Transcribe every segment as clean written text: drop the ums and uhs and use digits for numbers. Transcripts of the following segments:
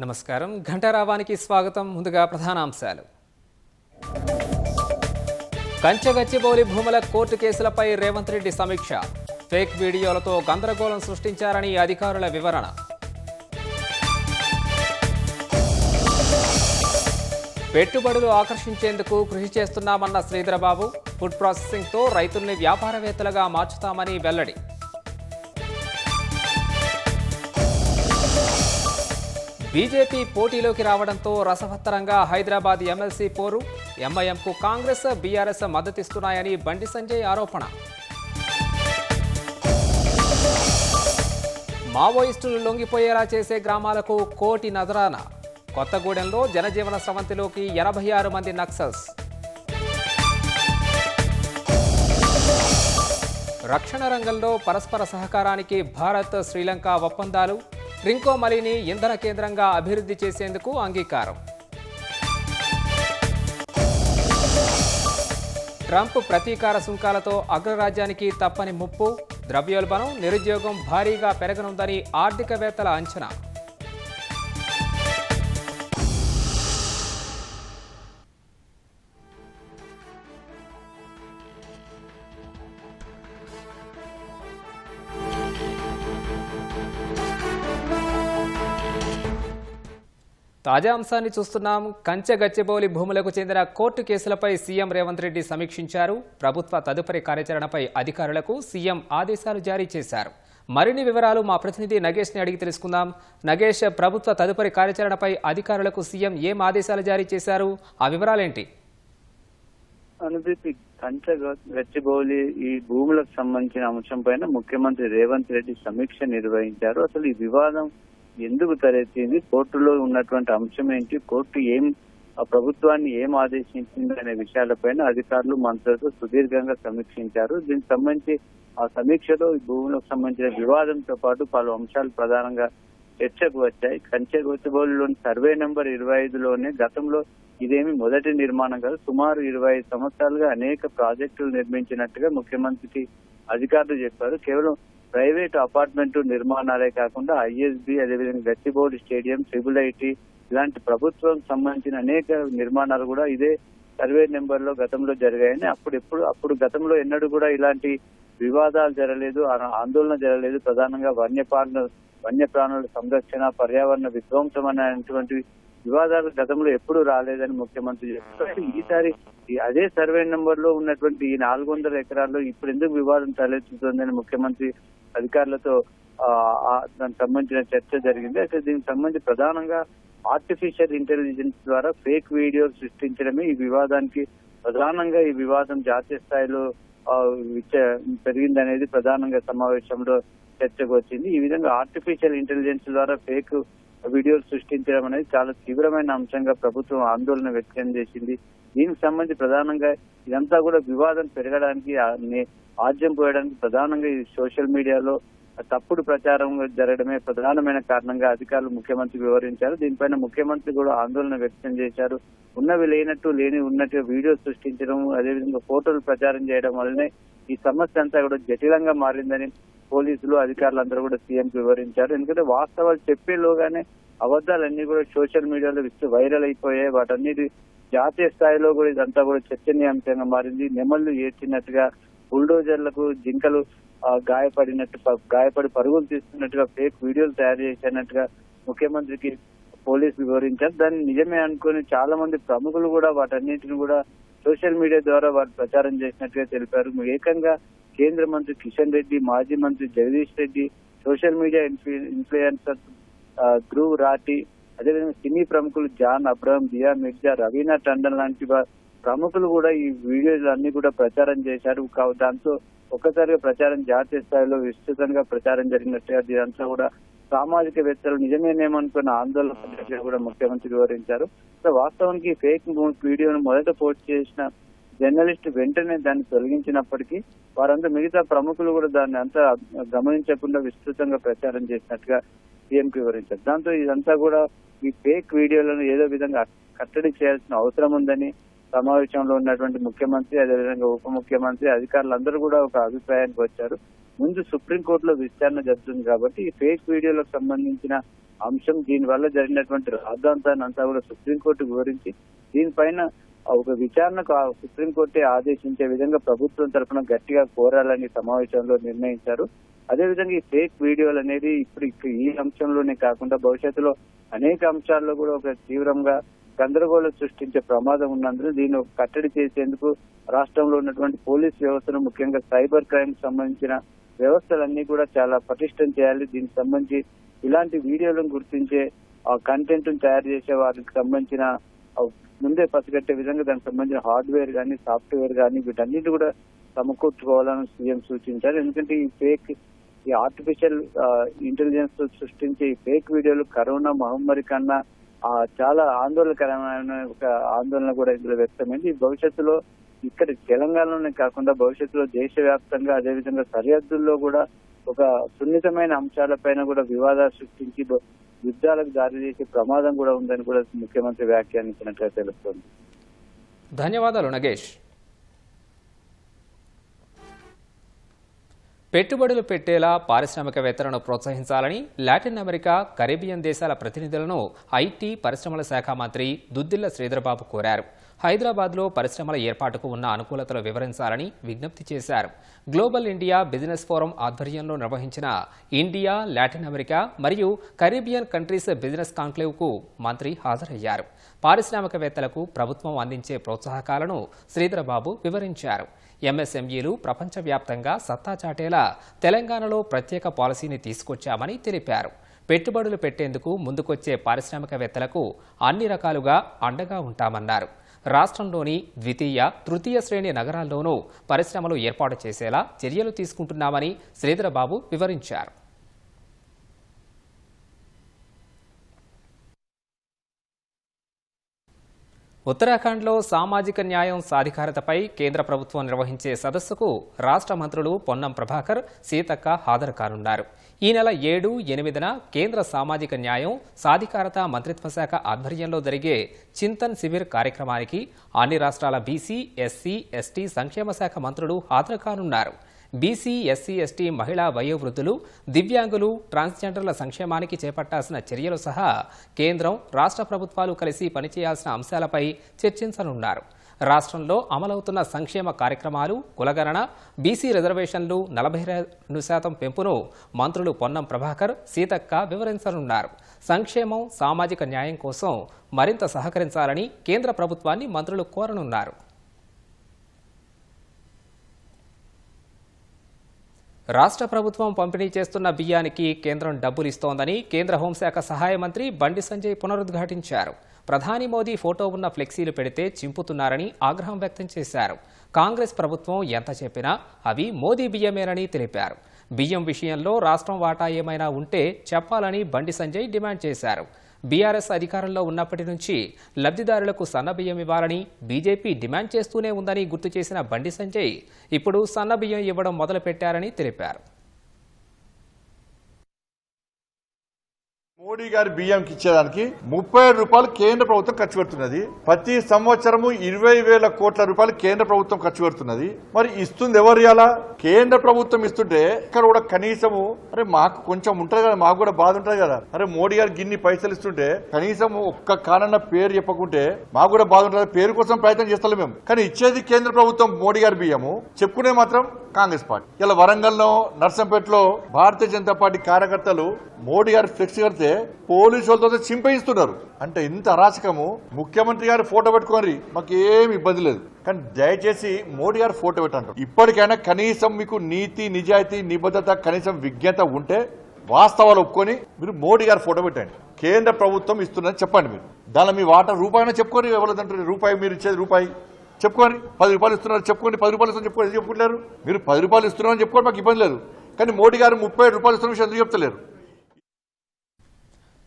నమస్కారం ఘంటారావానికి స్వాగతం. ముందుగా ప్రధానాంశాలు. కంచగచ్చిబౌలి భూముల కోర్టు కేసులపై రేవంత్ రెడ్డి సమీక్ష. ఫేక్ వీడియోలతో గందరగోళం సృష్టించారని అధికారుల వివరణ. పెట్టుబడులు ఆకర్షించేందుకు కృషి చేస్తున్నామన్న శ్రీధరబాబు. ఫుడ్ ప్రాసెసింగ్తో రైతుల్ని వ్యాపారవేత్తలుగా మార్చుతామని వెల్లడి. బీజేపీ పోటీలోకి రావడంతో రసవత్తరంగా హైదరాబాద్ ఎమ్మెల్సీ పోరు. ఎంఐఎంకు కాంగ్రెస్, బీఆర్ఎస్ మద్దతిస్తున్నాయని బండి సంజయ్ ఆరోపణ. మావోయిస్టులు లొంగిపోయేలా చేసే గ్రామాలకు కోటి నజరానా. కొత్తగూడెంలో జనజీవన స్రవంతిలోకి 86 మంది నక్సల్స్. రక్షణ రంగంలో పరస్పర సహకారానికి భారత్, శ్రీలంక ఒప్పందాలు. ట్రింకోమలిని ఇంధన కేంద్రంగా అభివృద్ధి చేసేందుకు అంగీకారం. ట్రంప్ ప్రతీకార సుంకాలతో అగ్రరాజ్యానికి తప్పని ముప్పు. ద్రవ్యోల్బణం, నిరుద్యోగం భారీగా పెరగనుందని ఆర్థికవేత్తల అంచనా. తాజా అంశాన్ని చూస్తున్నాం. కంచగచ్చిబౌలి భూములకు చెందిన కోర్టు కేసులపై సీఎం రేవంత్ రెడ్డి సమీక్షించారు. ప్రభుత్వ తదుపరి కార్యాచరణపై అధికారులకు సీఎం ఆదేశాలు జారీ చేశారు. మరిన్ని వివరాలు మా ప్రతినిధి నగేష్ని అడిగి తెలుసుకుందాం. నగేష్, ప్రభుత్వ తదుపరి కార్యాచరణపై అధికారులకు సీఎం ఏం ఆదేశాలు జారీ చేశారు? ఆ వివరాలేంటి? అనుదీప్, కంచగచ్చిబౌలి ఈ భూములకు సంబంధించిన అంశం పైన ముఖ్యమంత్రి రేవంత్ రెడ్డి సమీక్ష నిర్వహించారు. అసలు ఈ వివాదం ఎందుకు తలెత్తింది, కోర్టులో ఉన్నటువంటి అంశం ఏంటి, కోర్టు ప్రభుత్వాన్ని ఏం ఆదేశించింది అనే విషయాలపైన అధికారులు మంత్రులతో సుదీర్ఘంగా సమీక్షించారు. దీనికి సంబంధించి ఆ సమీక్షలో ఈ భూములకు సంబంధించిన వివాదంతో పాటు పలు అంశాలు ప్రధానంగా చర్చకు వచ్చాయి. కంచగచ్చిబౌలిలోని సర్వే నెంబర్ 25లోనే గతంలో ఇదేమి మొదటి నిర్మాణం కాదు, సుమారు 25 సంవత్సరాలుగా అనేక ప్రాజెక్టులు నిర్మించినట్టుగా ముఖ్యమంత్రికి అధికారులు చెప్పారు. కేవలం ప్రైవేట్ అపార్ట్మెంట్ నిర్మాణాలే కాకుండా ఐఎస్బి, అదేవిధంగా గచ్చిబౌలి స్టేడియం, ట్రిబుల్ ఐటీ ఇలాంటి ప్రభుత్వం సంబంధించిన అనేక నిర్మాణాలు కూడా ఇదే సర్వే నెంబర్ లో గతంలో జరిగాయని, అప్పుడు గతంలో ఎన్నడూ కూడా ఇలాంటి వివాదాలు జరగలేదు, ఆందోళన జరగలేదు. ప్రధానంగా వన్యప్రాణుల సంరక్షణ, పర్యావరణ విధ్వంసం అనేటువంటి వివాదాలు గతంలో ఎప్పుడూ రాలేదని ముఖ్యమంత్రి చెప్పారు. ఈసారి అదే సర్వే నెంబర్ లో ఉన్నటువంటి ఈ 400 ఎకరాల్లో ఇప్పుడు ఎందుకు వివాదం తలెత్తుతుందని ముఖ్యమంత్రి అధికారులతో దానికి సంబంధించిన చర్చ జరిగింది. అయితే దీనికి సంబంధించి ప్రధానంగా ఆర్టిఫిషియల్ ఇంటెలిజెన్స్ ద్వారా ఫేక్ వీడియోలు సృష్టించడమే ఈ వివాదానికి ప్రధానంగా, ఈ వివాదం జాతీయ స్థాయిలో పెరిగిందనేది ప్రధానంగా సమావేశంలో చర్చకు వచ్చింది. ఈ విధంగా ఆర్టిఫిషియల్ ఇంటెలిజెన్స్ ద్వారా ఫేక్ వీడియోలు సృష్టించడం అనేది చాలా తీవ్రమైన అంశంగా ప్రభుత్వం ఆందోళన వ్యక్తం చేసింది. దీనికి సంబంధించి ప్రధానంగా ఇదంతా కూడా వివాదం పెరగడానికి, ఆజ్యం పోయడానికి ప్రధానంగా ఈ సోషల్ మీడియాలో తప్పుడు ప్రచారం జరగడమే ప్రధానమైన కారణంగా అధికారులు ముఖ్యమంత్రికి వివరించారు. దీనిపైన ముఖ్యమంత్రి కూడా ఆందోళన వ్యక్తం చేశారు. ఉన్నవి లేనట్టు, లేని ఉన్నట్టుగా వీడియో సృష్టించడం, అదేవిధంగా ఫోటోలు ప్రచారం చేయడం వల్లనే ఈ సమస్య అంతా కూడా జటిలంగా మారిందని పోలీసులు, అధికారులందరూ కూడా సీఎంకి వివరించారు. ఎందుకంటే వాస్తవాలు చెప్పేలోగానే అబద్ధాలన్నీ కూడా సోషల్ మీడియాలో వైరల్ అయిపోయాయి. వాటన్నిటి జాతీయ స్థాయిలో కూడా ఇదంతా కూడా చర్చనీయాంశంగా మారింది. నెమళ్లు ఏడ్చినట్టుగా, బుల్డోజర్లకు జింకలు గాయపడి పరుగులు తీస్తున్నట్టుగా ఫేక్ వీడియోలు తయారు చేసినట్టుగా ముఖ్యమంత్రికి పోలీసులు వివరించారు. దాన్ని నిజమే అనుకుని చాలా మంది ప్రముఖులు కూడా వాటన్నిటిని కూడా సోషల్ మీడియా ద్వారా వారు ప్రచారం చేసినట్టుగా తెలిపారు. ఏకంగా కేంద్ర మంత్రి కిషన్ రెడ్డి, మాజీ మంత్రి Jagadish Reddy, social media influencer Dhruv Rathee, అదేవిధంగా సినీ ప్రముఖులు జాన్ అబ్రహం, దియా మిర్జా, రవీనా టండన్ లాంటి ప్రముఖులు కూడా ఈ వీడియోలు అన్ని కూడా ప్రచారం చేశారు. దాంతో ఒక్కసారిగా ప్రచారం జాతీయ స్థాయిలో విస్తృతంగా ప్రచారం జరిగినట్టుగా దీంట్లో కూడా సామాజికవేత్తలు నిజమేనేమనుకున్న ఆందోళన కూడా ముఖ్యమంత్రి వివరించారు. వాస్తవానికి ఫేక్ వీడియోను మొదట పోస్ట్ చేసిన జర్నలిస్ట్ వెంటనే దాన్ని తొలగించినప్పటికీ వారంతా మిగతా ప్రముఖులు కూడా దాన్ని అంతా గమనించకుండా విస్తృతంగా ప్రచారం చేసినట్టుగా సీఎంకి వివరించారు. దాంతో ఇదంతా కూడా ఈ ఫేక్ వీడియోలను ఏదో విధంగా కట్టడి చేయాల్సిన అవసరం ఉందని సమావేశంలో ఉన్నటువంటి ముఖ్యమంత్రి, అదేవిధంగా ఉప ముఖ్యమంత్రి, అధికారులందరూ కూడా ఒక అభిప్రాయానికి వచ్చారు. ముందు సుప్రీంకోర్టులో విచారణ జరుగుతుంది కాబట్టి ఈ ఫేక్ వీడియోలకు సంబంధించిన అంశం, దీనివల్ల జరిగినటువంటి రాద్ధాంతాన్ని అంతా కూడా సుప్రీంకోర్టుకు వివరించి దీనిపైన ఒక విచారణకు సుప్రీంకోర్టే ఆదేశించే విధంగా ప్రభుత్వం తరఫున గట్టిగా కోరాలని సమావేశంలో నిర్ణయించారు. అదేవిధంగా ఈ ఫేక్ వీడియోలు అనేది ఇప్పుడు ఈ అంశంలోనే కాకుండా భవిష్యత్తులో అనేక అంశాల్లో కూడా ఒక తీవ్రంగా గందరగోళం సృష్టించే ప్రమాదం ఉన్నందున దీన్ని కట్టడి చేసేందుకు రాష్ట్రంలో ఉన్నటువంటి పోలీస్ వ్యవస్థను, ముఖ్యంగా సైబర్ క్రైమ్ సంబంధించిన వ్యవస్థలన్నీ కూడా చాలా పటిష్టం చేయాలి. దీనికి సంబంధించి ఇలాంటి వీడియోలను గుర్తించే కంటెంట్ తయారు చేసే వారికి సంబంధించిన ముందే పసిగట్టే విధంగా దానికి సంబంధించిన హార్డ్వేర్ కానీ సాఫ్ట్వేర్ కానీ వీటన్నిటి కూడా సమకూర్చుకోవాలని సీఎం సూచించారు. ఎందుకంటే ఈ ఆర్టిఫిషియల్ ఇంటెలిజెన్స్ సృష్టించే ఈ ఫేక్ వీడియోలు కరోనా మహమ్మారి కన్నా చాలా ఆందోళనకరమైన ఒక ఆందోళన కూడా ఇందులో వ్యక్తమైంది. భవిష్యత్తులో ఇక్కడ తెలంగాణలోనే కాకుండా భవిష్యత్తులో దేశవ్యాప్తంగా అదేవిధంగా సరిహద్దుల్లో కూడా ఒక సున్నితమైన అంశాలపైన కూడా వివాదాలు సృష్టించి యుద్ధాలకు దారి చేసే ప్రమాదం కూడా ఉందని కూడా ముఖ్యమంత్రి వ్యాఖ్యానించినట్లుగా తెలుస్తోంది. ధన్యవాదాలు నగేష్. పెట్టుబడులు పెట్టేలా పారిశ్రామికవేత్తలను ప్రోత్సహించాలని లాటిన్ అమెరికా, కరేబియన్ దేశాల ప్రతినిధులను ఐటీ, పరిశ్రమల శాఖ మంత్రి దుద్దిళ్ల శ్రీధర్బాబు కోరారు. హైదరాబాద్లో పరిశ్రమల ఏర్పాటుకు ఉన్న అనుకూలతలు వివరించాలని విజ్ఞప్తి చేశారు. గ్లోబల్ ఇండియా బిజినెస్ ఫోరం ఆధ్వర్యంలో నిర్వహించిన ఇండియా, లాటిన్ అమెరికా మరియు కరీబియన్ కంట్రీస్ బిజినెస్ కాన్క్లేవ్కు మంత్రి హాజరయ్యారు. పారిశ్రామికవేత్తలకు ప్రభుత్వం అందించే ప్రోత్సాహకాలను శ్రీధర్బాబు వివరించారు. ఎంఎస్ఎంఈలు ప్రపంచవ్యాప్తంగా సత్తా చాటేలా తెలంగాణలో ప్రత్యేక పాలసీని తీసుకొచ్చామని తెలిపారు. పెట్టుబడులు పెట్టేందుకు ముందుకొచ్చే పారిశ్రామికవేత్తలకు అన్ని రకాలుగా అండగా ఉంటామన్నారు. రాష్ట్రంలోని ద్వితీయ, తృతీయ శ్రేణి నగరాల్లోనూ పరిశ్రమలు ఏర్పాటు చేసేలా చర్యలు తీసుకుంటున్నామని శ్రీధర్బాబు వివరించారు. ఉత్తరాఖండ్లో సామాజిక న్యాయం సాధికారతపై కేంద్ర ప్రభుత్వం నిర్వహించే సదస్సుకు రాష్ట్ర మంత్రులు పొన్నం ప్రభాకర్, సీతక్క హాజరు కానున్నారు. ఈ నెల 7, 8న కేంద్ర సామాజిక న్యాయం సాధికారత మంత్రిత్వ శాఖ ఆధ్వర్యంలో జరిగే చింతన్ శిబిర్ కార్యక్రమానికి అన్ని రాష్ట్రాల బీసీ, ఎస్సీ, ఎస్టీ సంక్షేమ శాఖ మంత్రులు హాజరు కానున్నారు. బీసీ, ఎస్సీ, ఎస్టీ మహిళా వయోవృద్ధులు, దివ్యాంగులు, ట్రాన్స్జెండర్ల సంక్షేమానికి చేపట్టాల్సిన చర్యలు సహా కేంద్రం, రాష్ట్ర ప్రభుత్వాలు కలిసి పనిచేయాల్సిన అంశాలపై చర్చించనున్నారు. రాష్ట్రంలో అమలవుతున్న సంక్షేమ కార్యక్రమాలు, కులగణన, బీసీ రిజర్వేషన్లు 42% పెంపును మంత్రులు పొన్నం ప్రభాకర్, సీతక్క వివరించనున్నారు. సంక్షేమం, సామాజిక న్యాయం కోసం మరింత సహకరించాలని కేంద్ర ప్రభుత్వాన్ని మంత్రులు కోరనున్నారు. రాష్ట్ర ప్రభుత్వం పంపిణీ చేస్తున్న బియ్యానికి కేంద్రం డబ్బులు ఇస్తోందని కేంద్ర హోంశాఖ సహాయ మంత్రి బండి సంజయ్ పునరుద్ఘాటించారు. ప్రధాని మోదీ ఫోటో ఉన్న ఫ్లెక్సీలు పెడితే చింపుతున్నారని ఆగ్రహం వ్యక్తం చేశారు. కాంగ్రెస్ ప్రభుత్వం ఎంత చెప్పినా అవి మోదీ బియ్యమేనని తెలిపారు. బియ్యం విషయంలో రాష్ట్రం వాటా ఏమైనా ఉంటే చెప్పాలని బండి సంజయ్ డిమాండ్ చేశారు. బీఆర్ఎస్ అధికారంలో ఉన్నప్పటి నుంచి లబ్ధిదారులకు సన్నబియ్యం ఇవ్వాలని బీజేపీ డిమాండ్ చేస్తూనే ఉందని గుర్తు చేసిన బండి సంజయ్ ఇప్పుడు సన్నబియ్యం ఇవ్వడం మొదలుపెట్టారని తెలిపారు. మోడీ గారి బియ్యంకి ఇచ్చేదానికి 30 రూపాయలు కేంద్ర ప్రభుత్వం ఖర్చు పెడుతున్నది. ప్రతి సంవత్సరము 20,000 కోట్ల రూపాయలు కేంద్ర ప్రభుత్వం ఖర్చు పెడుతున్నది. మరి ఇస్తుంది ఎవరు? ఇలా కేంద్ర ప్రభుత్వం ఇస్తుంటే ఇక్కడ కూడా కనీసము అరే మాకు కొంచెం ఉంటది కదా, మాకు కూడా బాధ ఉంటది కదా, అరే మోడీ గారికి గిన్ని పైసలు ఇస్తుంటే కనీసం ఒక్క కానన్న పేరు చెప్పకుంటే మాకు కూడా బాధ ఉంటుంది. పేరు కోసం ప్రయత్నం చేస్తాం మేము, కానీ ఇచ్చేది కేంద్ర ప్రభుత్వం మోడీ గారి బియ్యము, చెప్పుకునే మాత్రం కాంగ్రెస్ పార్టీ. ఇలా వరంగల్లో, నర్సంపేటలో భారతీయ జనతా పార్టీ కార్యకర్తలు మోడీ గారి ఫ్లెక్స్ కడితే పోలీసులతో చింపయిస్తున్నారు. అంటే ఇంత అరాచకము. ముఖ్యమంత్రి గారి ఫోటో పెట్టుకోండి, మాకు ఏమి ఇబ్బంది లేదు, కానీ దయచేసి మోడీ గారి ఫోటో పెట్టంటారు. ఇప్పటికైనా కనీసం మీకు నీతి, నిజాయితీ, నిబద్ధత, కనీసం విజ్ఞత ఉంటే వాస్తవాలు ఒప్పుకొని మీరు మోడీ గారి ఫోటో పెట్టండి. కేంద్ర ప్రభుత్వం ఇస్తుందని చెప్పండి. మీరు దానిలో మీ వాటా రూపాయినా చెప్పుకొని, ఎవరిదంటారు రూపాయి మీరు ఇచ్చేది రూపాయి చెప్పుకోండి. 10 రూపాయలు ఇస్తున్నారు చెప్పుకోండి, 10 రూపాయలు ఇస్తున్నారు చెప్పుకోండి, చెప్పుకుంటారు. మీరు 10 రూపాయలు ఇస్తున్నారని చెప్పుకోండి, మాకు ఇబ్బంది లేదు, కానీ మోడీ గారు 30 రూపాయలు ఇస్తున్న విషయం ఎందుకు చెప్తలేరు?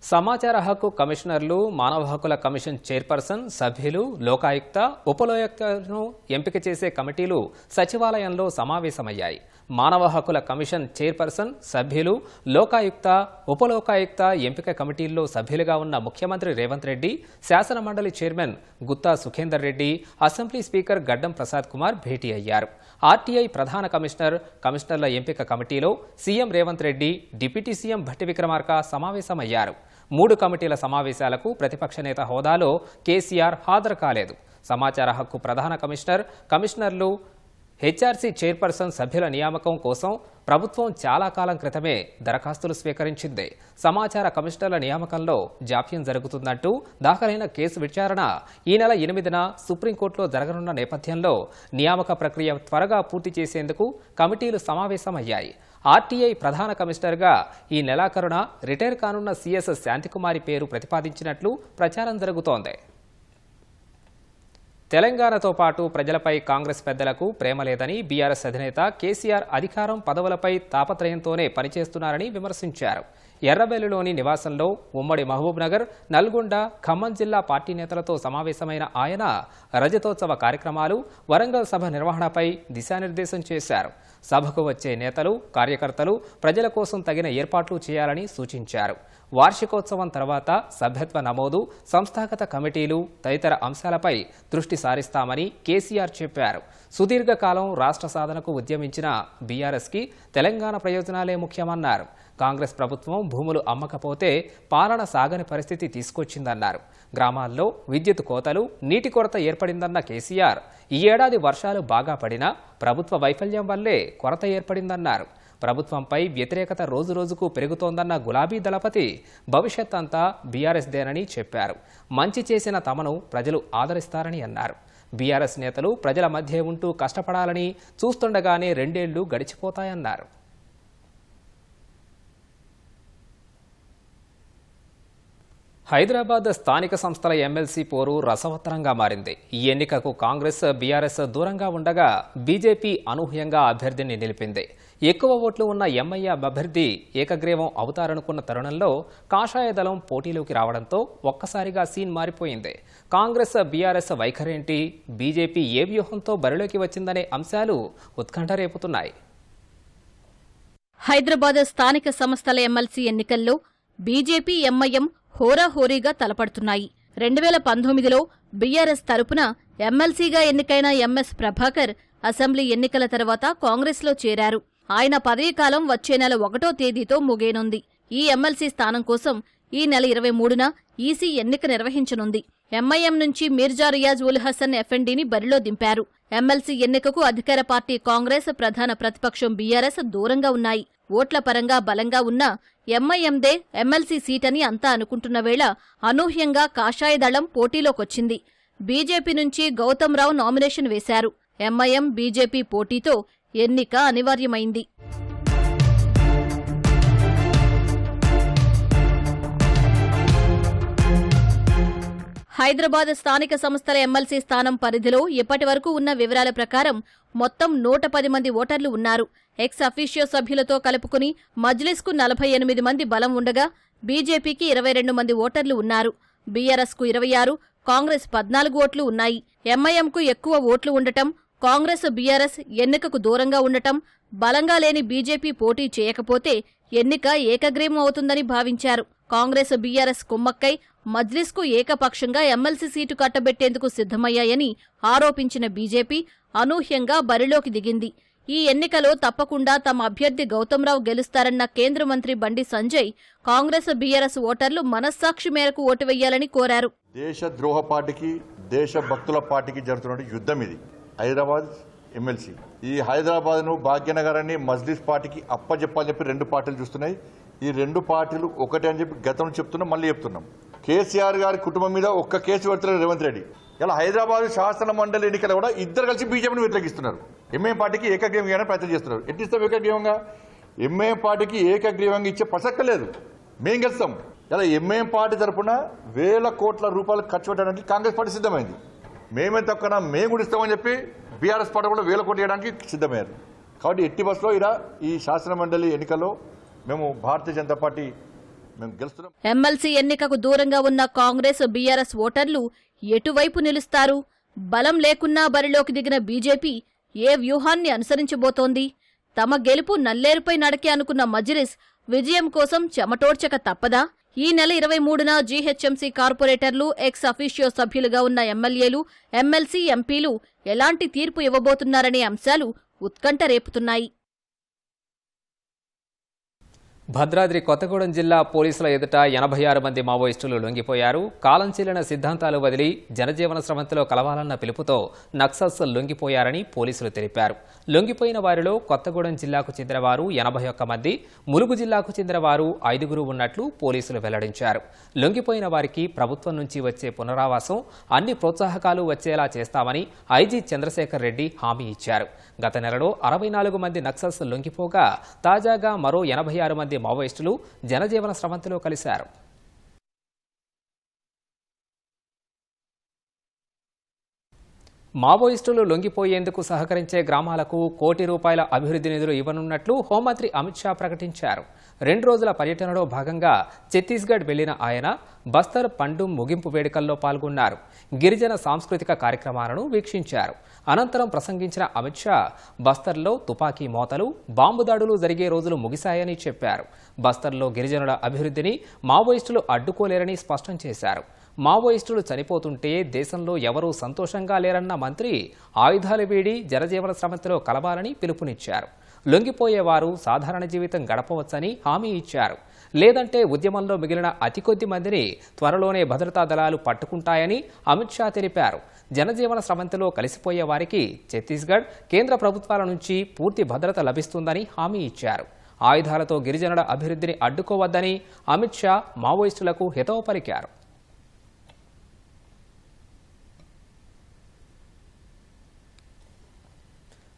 సమాచార హక్కు కమిషనర్లు, మానవ హక్కుల కమిషన్ చైర్పర్సన్, సభ్యులు, లోకాయుక్త, ఉపలోకాయుక్తను ఎంపిక చేసే కమిటీలు సచివాలయంలో సమావేశమయ్యాయి. మానవ హక్కుల కమిషన్ చైర్పర్సన్, సభ్యులు, లోకాయుక్త, ఉపలోకాయుక్త ఎంపిక కమిటీల్లో సభ్యులుగా ఉన్న ముఖ్యమంత్రి రేవంత్ రెడ్డి, శాసనమండలి chairman Gutha Sukhender Reddy, assembly speaker Gaddam Prasad Kumar భేటీ అయ్యారు. ఆర్టీఐ ప్రధాన కమిషనర్ల ఎంపిక కమిటీలో CM Revanth Reddy, deputy CM Bhatti Vikramarka సమావేశమయ్యారు. 3 కమిటీల సమావేశాలకు ప్రతిపక్ష నేత హోదాలో కేసీఆర్ హాజరు కాలేదు. సమాచార హక్కు ప్రధాన కమిషనర్లు, హెచ్ఆర్సీ చైర్పర్సన్ సభ్యుల నియామకం కోసం ప్రభుత్వం చాలా కాలం క్రితమే దరఖాస్తులు స్వీకరించింది. సమాచార కమిషనర్ల నియామకంలో జాప్యం జరుగుతుందంటూ దాఖలైన కేసు విచారణ ఈ నెల 8న సుప్రీంకోర్టులో జరగనున్న నేపథ్యంలో నియామక ప్రక్రియ త్వరగా పూర్తి చేసేందుకు కమిటీలు సమావేశమయ్యాయి. ఆర్టీఐ ప్రధాన కమిషనర్గా ఈ నెలాఖరున రిటైర్ కానున్న సీఎస్ శాంతికుమారి పేరు ప్రతిపాదించినట్లు ప్రచారం జరుగుతోంది. తెలంగాణతో పాటు ప్రజలపై కాంగ్రెస్ పెద్దలకు ప్రేమ లేదని బీఆర్ఎస్ అధినేత కేసీఆర్ అధికారం పదవులపై తాపత్రయంతోనే పనిచేస్తున్నారని విమర్శించారు. ఎర్రబెల్లిలోని నివాసంలో ఉమ్మడి మహబూబ్నగర్, నల్గొండ, ఖమ్మం జిల్లా పార్టీ నేతలతో సమావేశమైన ఆయన రజతోత్సవ కార్యక్రమాలు, వరంగల్ సభ నిర్వహణపై దిశానిర్దేశం చేశారు. సభకు వచ్చే నేతలు, కార్యకర్తలు ప్రజల కోసం తగిన ఏర్పాట్లు చేయాలని సూచించారు. వార్షికోత్సవం తర్వాత సభ్యత్వ నమోదు, సంస్థాగత కమిటీలు తదితర అంశాలపై దృష్టి సారిస్తామని కేసీఆర్ చెప్పారు. సుదీర్ఘకాలం రాష్ట్ర సాధనకు ఉద్యమించిన బీఆర్ఎస్కి తెలంగాణ ప్రయోజనాలే ముఖ్యమన్నారు. కాంగ్రెస్ ప్రభుత్వం భూములు అమ్మకపోతే పాలన సాగని పరిస్థితి తీసుకొచ్చిందన్నారు. గ్రామాల్లో విద్యుత్ కోతలు, నీటి కొరత ఏర్పడిందన్న కేసీఆర్ ఈ ఏడాది వర్షాలు బాగా పడినా ప్రభుత్వ వైఫల్యం వల్లే కొరత ఏర్పడిందన్నారు. ప్రభుత్వంపై వ్యతిరేకత రోజురోజుకు పెరుగుతోందన్న గులాబీ దళపతి భవిష్యత్ అంతా బీఆర్ఎస్దేనని చెప్పారు. మంచి చేసిన తమను ప్రజలు ఆదరిస్తారని అన్నారు. బీఆర్ఎస్ నేతలు ప్రజల మధ్య ఉంటూ కష్టపడాలని చూస్తుండగానే 2 ఏళ్లు గడిచిపోతాయన్నారు. హైదరాబాద్ స్థానిక సంస్థల ఎమ్మెల్సీ పోరు రసవత్తరంగా మారింది. ఈ ఎన్నికకు కాంగ్రెస్, బీఆర్ఎస్ దూరంగా ఉండగా బీజేపీ అనూహ్యంగా అభ్యర్థిని నిలిపింది. ఎక్కువ ఓట్లు ఉన్న ఎంఐఎం అభ్యర్థి ఏకగ్రీవం అవుతారనుకున్న తరుణంలో కాషాయ దళం పోటీలోకి రావడంతో ఒక్కసారిగా సీన్ మారిపోయింది. కాంగ్రెస్, బీఆర్ఎస్ వైఖరేంటి, బీజేపీ ఏ వ్యూహంతో బరిలోకి వచ్చిందనే అంశాలు ఉత్కంఠ రేపుతున్నాయి. హైదరాబాద్ స్థానిక సంస్థల ఎమ్మెల్సీ ఎన్నికల్లో బీజేపీ, ఎంఐఎం హోరాహోరీగా తలపడుతున్నాయి. 2019లో బీఆర్ఎస్ తరపున ఎమ్మెల్సీగా ఎన్నికైన ఎంఎస్ ప్రభాకర్ అసెంబ్లీ ఎన్నికల తర్వాత కాంగ్రెస్లో చేరారు. ఆయన పదవీకాలం వచ్చే నెల 1వ తేదీతో ముగియనుంది. ఈ ఎమ్మెల్సీ స్థానం కోసం ఈ నెల 23న ఈసీ ఎన్నిక నిర్వహించనుంది. ఎంఐఎం నుంచి మీర్జా రియాజ్ ఉల్ హసన్ ఎఫ్ఎండీని బరిలో దింపారు. ఎమ్మెల్సీ ఎన్నికకు అధికార పార్టీ కాంగ్రెస్, ప్రధాన ప్రతిపక్షం బీఆర్ఎస్ దూరంగా ఉన్నాయి. ఓట్ల పరంగా బలంగా ఉన్న ఎంఐఎందే ఎమ్మెల్సీ సీటని అంతా అనుకుంటున్న వేళ అనూహ్యంగా కాషాయ దళం పోటీలోకొచ్చింది. బీజేపీ నుంచి గౌతమ్ రావు నామినేషన్ వేశారు. ఎంఐఎం, బీజేపీ పోటీతో ఎన్నిక అనివార్యమైంది. హైదరాబాద్ స్థానిక సంస్థల ఎమ్మెల్సీ స్థానం పరిధిలో ఇప్పటి వరకు ఉన్న వివరాల ప్రకారం మొత్తం 110 మంది ఓటర్లు ఉన్నారు. ఎక్స్ అఫీషియో సభ్యులతో కలుపుకుని మజ్లిస్కు 48 మంది బలం ఉండగా బీజేపీకి 22 మంది ఓటర్లు ఉన్నారు. బీఆర్ఎస్కు 26, కాంగ్రెస్ 14 ఓట్లు ఉన్నాయి. ఎంఐఎంకు ఎక్కువ ఓట్లు ఉండటం, కాంగ్రెస్, బీఆర్ఎస్ ఎన్నికకు దూరంగా ఉండటం, బలంగా లేని బీజేపీ పోటీ చేయకపోతే ఎన్నిక ఏకగ్రీవం అవుతుందని భావించారు. కాంగ్రెస్, బీఆర్ఎస్ కుమ్మక్కై మజ్లిస్కు ఏకపక్షంగా ఎమ్మెల్సీ సీటు కట్టబెట్టేందుకు సిద్ధమయ్యాయని ఆరోపించిన బీజేపీ అనూహ్యంగా బరిలోకి దిగింది. ఈ ఎన్నికలో తప్పకుండా తమ అభ్యర్థి గౌతమ్రావు గెలుస్తారన్న కేంద్ర మంత్రి బండి సంజయ్ కాంగ్రెస్, బీఆర్ఎస్ ఓటర్లు మనస్సాక్షి మేరకు ఓటు వెయ్యాలని కోరారు. దేశద్రోహ పార్టీకి, దేశభక్తుల పార్టీకి జరుగుతున్న యుద్ధం ఇది. హైదరాబాద్ ఎమ్మెల్సీ ఈ హైదరాబాద్ను, భాగ్యనగరాన్ని మజ్లిస్ పార్టీకి అప్పచెప్పాలని చెప్పి 2 పార్టీలు చూస్తున్నాయి. ఈ 2 పార్టీలు ఒకటే అని చెప్పి గతంలో చెప్తున్నాం, మళ్ళీ చెప్తున్నాం. కేసీఆర్ గారి కుటుంబం మీద ఒక్క కేసు పెడుతున్నారు రేవంత్ రెడ్డి. ఇలా హైదరాబాద్ శాసన మండలి ఎన్నికలు కూడా ఇద్దరు కలిసి బీజేపీని వ్యతిరేకిస్తున్నారు. ఎంఐఎం పార్టీకి ఏకగ్రీవంగా ప్రయత్నం చేస్తున్నారు. ఎట్టిస్తాం ఏకగ్రీవంగా? ఎంఐఎం పార్టీకి ఏకగ్రీవంగా ఇచ్చే ప్రసక్తి లేదు. మేం గెలుస్తాం. ఇలా ఎంఐఎం పార్టీ తరఫున వేల కోట్ల రూపాయలు ఖర్చు పెట్టడానికి కాంగ్రెస్ పార్టీ సిద్ధమైంది. మేమే తక్కువ మేము కూడా ఇస్తామని చెప్పి బీఆర్ఎస్ పార్టీ కూడా 1000 కోట్లు ఇవ్వడానికి సిద్ధమయ్యారు. కాబట్టి ఎట్టి బస్సులో ఇలా ఈ శాసన మండలి ఎన్నికల్లో మేము భారతీయ జనతా పార్టీ మేము గెలుస్తున్నాం. ఎమ్మెల్సీ ఎన్నికకు దూరంగా ఉన్న కాంగ్రెస్, బీఆర్ఎస్ ఓటర్లు ఎటువైపు నిలుస్తారు? బలం లేకున్నా బరిలోకి దిగిన బీజేపీ ఏ వ్యూహాన్ని అనుసరించబోతోంది? తమ గెలుపు నల్లేరుపై నడకే అనుకున్న మజ్లిస్ విజయం కోసం చెమటోడ్చక తప్పదా? ఈ నెల 23న జీహెచ్ఎంసీ కార్పొరేటర్లు, ఎక్స్ అఫీషియో సభ్యులుగా ఉన్న ఎమ్మెల్యేలు, ఎమ్మెల్సీ, ఎంపీలు ఎలాంటి తీర్పు ఇవ్వబోతున్నారనే అంశాలు ఉత్కంఠ రేపుతున్నాయి. భద్రాద్రి కొత్తగూడెం జిల్లా పోలీసుల ఎదుట 86 మంది మావోయిస్టులు లొంగిపోయారు. కాలం చెల్లిన సిద్ధాంతాలు వదిలి జనజీవన స్రవంతిలో కలవాలన్న పిలుపుతో నక్సల్స్ లొంగిపోయారని పోలీసులు తెలిపారు. లొంగిపోయిన వారిలో కొత్తగూడెం జిల్లాకు చెందిన వారు 81 మంది, ములుగు జిల్లాకు చెందిన వారు 5 ఉన్నట్లు పోలీసులు వెల్లడించారు. లొంగిపోయిన వారికి ప్రభుత్వం నుంచి వచ్చే పునరావాసం, అన్ని ప్రోత్సాహకాలు వచ్చేలా చేస్తామని ఐజీ చంద్రశేఖర్ రెడ్డి హామీ ఇచ్చారు. గత నెలలో 64 మంది నక్సల్స్ లొంగిపోగా తాజాగా మరో 86 మంది మావోయిస్టులు జనజీవన స్రవంతిలో కలిశారు. మావోయిస్టులు లొంగిపోయేందుకు సహకరించే గ్రామాలకు ₹1 కోటి అభివృద్ధి నిధులు ఇవ్వనున్నట్లు హోంమంత్రి అమిత్ షా ప్రకటించారు. 2 రోజుల పర్యటనలో భాగంగా ఛత్తీస్గఢ్ వెళ్లిన ఆయన బస్తర్ పండు ముగింపు వేడుకల్లో పాల్గొన్నారు. గిరిజన సాంస్కృతిక కార్యక్రమాలను వీక్షించారు. అనంతరం ప్రసంగించిన అమిత్ షా బస్తర్లో తుపాకీ మోతలు, బాంబు దాడులు జరిగే రోజులు ముగిశాయని చెప్పారు. బస్తర్లో గిరిజనుల అభివృద్ధిని మావోయిస్టులు అడ్డుకోలేరని స్పష్టం చేశారు. మావోయిస్టులు చనిపోతుంటే దేశంలో ఎవరూ సంతోషంగా లేరన్న మంత్రి ఆయుధాలు వీడి జనజీవన స్రవంతిలో కలవాలని పిలుపునిచ్చారు. లొంగిపోయేవారు సాధారణ జీవితం గడపవచ్చని హామీ ఇచ్చారు. లేదంటే ఉద్యమంలో మిగిలిన అతి కొద్ది మందిని త్వరలోనే భద్రతా దళాలు పట్టుకుంటాయని అమిత్ షా తెలిపారు. జనజీవన స్రవంతిలో కలిసిపోయే వారికి ఛత్తీస్గఢ్, కేంద్ర ప్రభుత్వాల నుంచి పూర్తి భద్రత లభిస్తుందని హామీ ఇచ్చారు. ఆయుధాలతో గిరిజనుల అభివృద్ధిని అడ్డుకోవద్దని అమిత్ షా మావోయిస్టులకు హితవు పలికారు.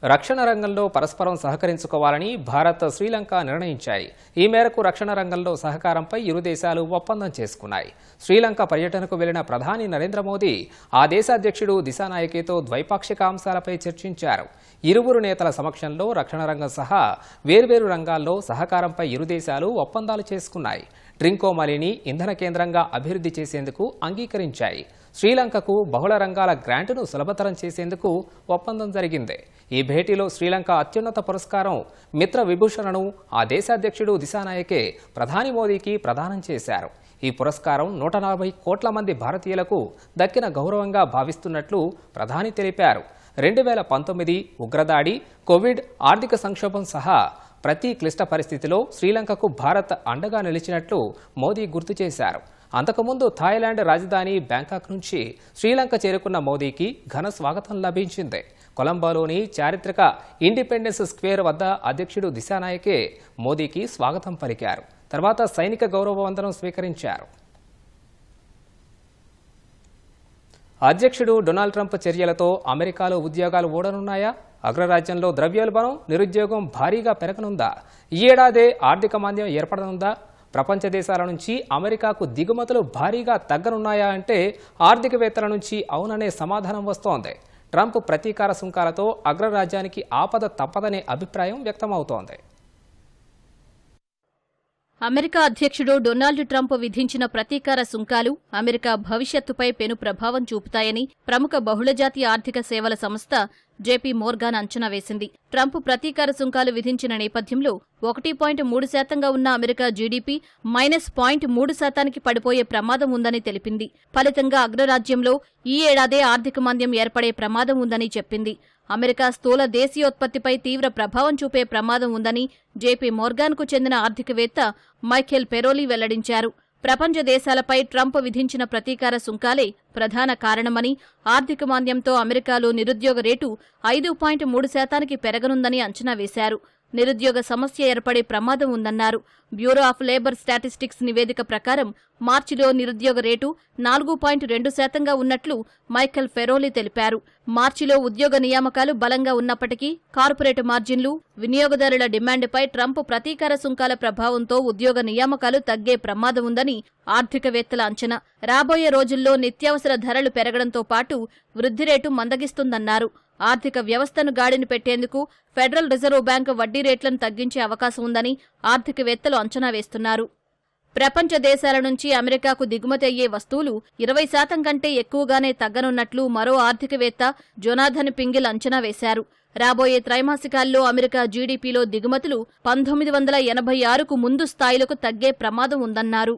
రక్షణ రంగంలో పరస్పరం సహకరించుకోవాలని భారత్, శ్రీలంక నిర్ణయించాయి. ఈ మేరకు రక్షణ రంగంలో సహకారంపై ఇరు దేశాలు ఒప్పందం చేసుకున్నాయి. శ్రీలంక పర్యటనకు వెళ్లిన ప్రధాని నరేంద్ర మోదీ ఆ దేశ అధ్యక్షుడు దిశానాయకేతో ద్వైపాక్షిక అంశాలపై చర్చించారు. ఇరువురు నేతల సమక్షంలో రక్షణ రంగం సహా వేర్వేరు రంగాల్లో సహకారంపై ఇరు దేశాలు ఒప్పందాలు చేసుకున్నాయి. ట్రింకోమలిని ఇంధన కేంద్రంగా అభివృద్ధి చేసేందుకు అంగీకరించాయి. శ్రీలంకకు బహుళ రంగాల గ్రాంటును సులభతరం చేసేందుకు ఒప్పందం జరిగింది. ఈ భేటీలో శ్రీలంక అత్యున్నత పురస్కారం మిత్ర విభూషణను ఆ దేశ అధ్యక్షుడు దిశానాయకే ప్రధాని మోదీకి ప్రదానం చేశారు. ఈ పురస్కారం 140 కోట్ల మంది భారతీయులకు దక్కిన గౌరవంగా భావిస్తున్నట్లు ప్రధాని తెలిపారు. 2019 ఉగ్రదాడి, కోవిడ్, ఆర్థిక సంక్షోభం సహా ప్రతి క్లిష్ట పరిస్థితిలో శ్రీలంకకు భారత్ అండగా నిలిచినట్లు మోదీ గుర్తు చేశారు. అంతకుముందు థాయిలాండ్ రాజధాని బ్యాంకాక్ నుంచి శ్రీలంక చేరుకున్న మోదీకి ఘన స్వాగతం లభించింది. కొలంబోలోని చారిత్రక ఇండిపెండెన్స్ స్క్వేర్ వద్ద అధ్యక్షుడు దిశానాయకే మోదీకి స్వాగతం పలికారు. తర్వాత సైనిక గౌరవ వందనం స్వీకరించారు. అధ్యక్షుడు డొనాల్డ్ ట్రంప్ చర్యలతో అమెరికాలో ఉద్యోగాలు ఊడనున్నాయా? అగ్రరాజ్యంలో ద్రవ్యోల్బణం, నిరుద్యోగం భారీగా పెరగనుందా? ఈ ఏడాదే ఆర్థిక మాంద్యం ఏర్పడనుందా? ప్రపంచ దేశాల నుంచి అమెరికాకు దిగుమతులు భారీగా తగ్గనున్నాయా అంటే ఆర్థికవేత్తల నుంచి అవుననే సమాధానం వస్తోంది. ట్రంప్ ప్రతీకార సుంకాలతో అగ్రరాజ్యానికి ఆపద తప్పదనే అభిప్రాయం వ్యక్తమవుతోంది. అమెరికా అధ్యక్షుడు డొనాల్డ్ ట్రంప్ విధించిన ప్రతీకార సుంకాలు అమెరికా భవిష్యత్తుపై పెను ప్రభావం చూపుతాయని ప్రముఖ బహుళజాతి ఆర్థిక సేవల సంస్థ జేపీ మోర్గాన్ అంచనా వేసింది. ట్రంప్ ప్రతీకార సుంకాలు విధించిన నేపథ్యంలో 1.3% ఉన్న అమెరికా జీడీపీ -0.3% పడిపోయే ప్రమాదం ఉందని తెలిపింది. ఫలితంగా అగ్రరాజ్యంలో ఈ ఏడాదే ఆర్థిక మాంద్యం ఏర్పడే ప్రమాదం ఉందని చెప్పింది. అమెరికా స్థూల దేశీయోత్పత్తిపై తీవ్ర ప్రభావం చూపే ప్రమాదం ఉందని జేపీ మోర్గాన్కు చెందిన ఆర్థికవేత్త మైఖేల్ పెరోలి వెల్లడించారు. ప్రపంచ దేశాలపై ట్రంప్ విధించిన ప్రతీకార సుంకాలే ప్రధాన కారణమని, ఆర్థిక మాంద్యంతో అమెరికాలో నిరుద్యోగ రేటు 5.3% పెరగనుందని అంచనా వేశారు. నిరుద్యోగ సమస్య ఏర్పడే ప్రమాదం ఉందన్నారు. బ్యూరో ఆఫ్ లేబర్ స్టాటిస్టిక్స్ నివేదిక ప్రకారం మార్చిలో నిరుద్యోగ రేటు 4.2%గా ఉన్నట్లు మైఖేల్ ఫెరోలి తెలిపారు. మార్చిలో ఉద్యోగ నియామకాలు బలంగా ఉన్నప్పటికీ కార్పొరేట్ మార్జిన్లు, వినియోగదారుల డిమాండ్పై ట్రంప్ ప్రతీకార సుంకాల ప్రభావంతో ఉద్యోగ నియామకాలు తగ్గే ప్రమాదం ఉందని ఆర్థికవేత్తల అంచనా. రాబోయే రోజుల్లో నిత్యావసర ధరలు పెరగడంతో పాటు వృద్ధి రేటు మందగిస్తుందన్నారు. ఆర్థిక వ్యవస్థను గాడిని పెట్టేందుకు ఫెడరల్ రిజర్వ్ బ్యాంకు వడ్డీ రేట్లను తగ్గించే అవకాశం ఉందని ఆర్థికవేత్తలు అంచనా వేస్తున్నారు. ప్రపంచ దేశాల నుంచి అమెరికాకు దిగుమతి అయ్యే వస్తువులు 20% కంటే ఎక్కువగానే తగ్గనున్నట్లు మరో ఆర్థికవేత్త జొనాథన్ పింగిల్ అంచనా వేశారు. రాబోయే త్రైమాసికాల్లో అమెరికా జీడీపీలో దిగుమతులు 1986కు ముందు స్థాయిలకు తగ్గే ప్రమాదం ఉందన్నారు.